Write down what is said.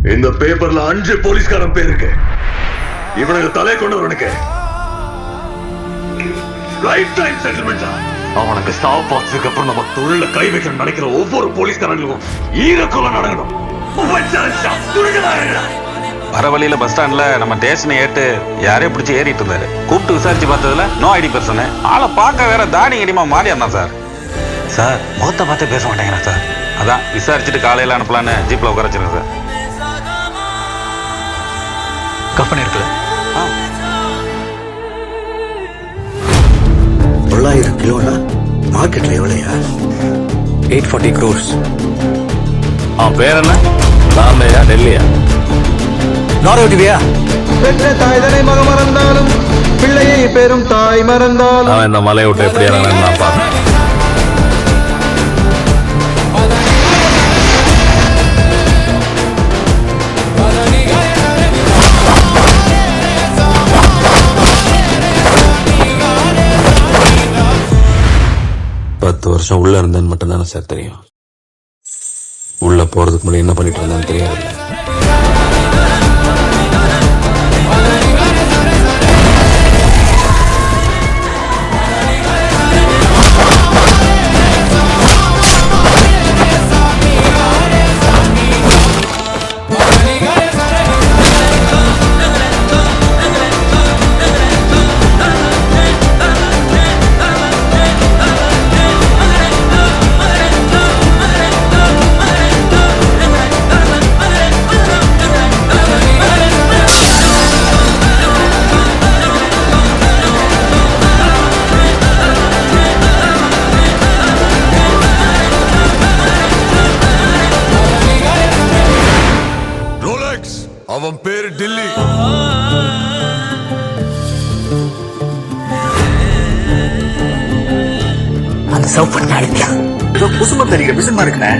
இந்த பேப்பர்ல 5 போலீஸ்காரன் பேர் இருக்கு. இவனுக்கு தலை கொண்டவனுக்கு லைஃப் டைம் செட்டில்மெண்டா. அவனுக்கு சாவு பார்த்ததுக்கு அப்புறம் நம்ம தொழில கை வைக்க நினைக்கிற ஒவ்வொரு போலீஸ்காரங்களுக்கும் ஈரக்குள்ள நடக்கணும். வர வழியில பஸ் ஸ்டாண்ட்ல நம்ம ஸ்டேஷனை ஏட்டு யாரையும் பிடிச்சி ஏறிட்டு இருந்தாரு. கூப்பிட்டு விசாரிச்சு பார்த்ததுல நோ ஐடி பர்சன். ஆளை பார்க்க வேற தாடி கடிமா மாறி இருந்தான் சார். சார் முகத்தை பார்த்து பேச மாட்டேங்கிறேன் சார். அதான் விசாரிச்சுட்டு காலையில அனுப்பலான்னு ஜீப்ல உட்கார வச்சிருக்கேன் சார். கம்பெனி இருக்குல்ல? 900 கிலோனா மார்க்கெட்ல எவ்வளையா? 840 crores. அவன் பேர் என்ன? பாம்பேயா டெல்லியா? நாரோட்டிவியா? பெற்ற தாய்தனை மக மறந்தாலும் பிள்ளையை பெரும் தாய் மறந்தாலும் அவன் இந்த மலையை விட்டு எப்படி இறங்கணும்னு நான் பார்த்தேன். வருஷம் உள்ள இருந்தேன்னு மட்டும் தானே சார் தெரியும். உள்ள போறதுக்கு முன்னாடி என்ன பண்ணிட்டு இருந்தான்னு தெரியாது. அவன் பேரு டில்லி. அந்த சவுப்பன் அடிக்கலாம். புசும தெரியுங்க விசுமா இருக்குண்ணே.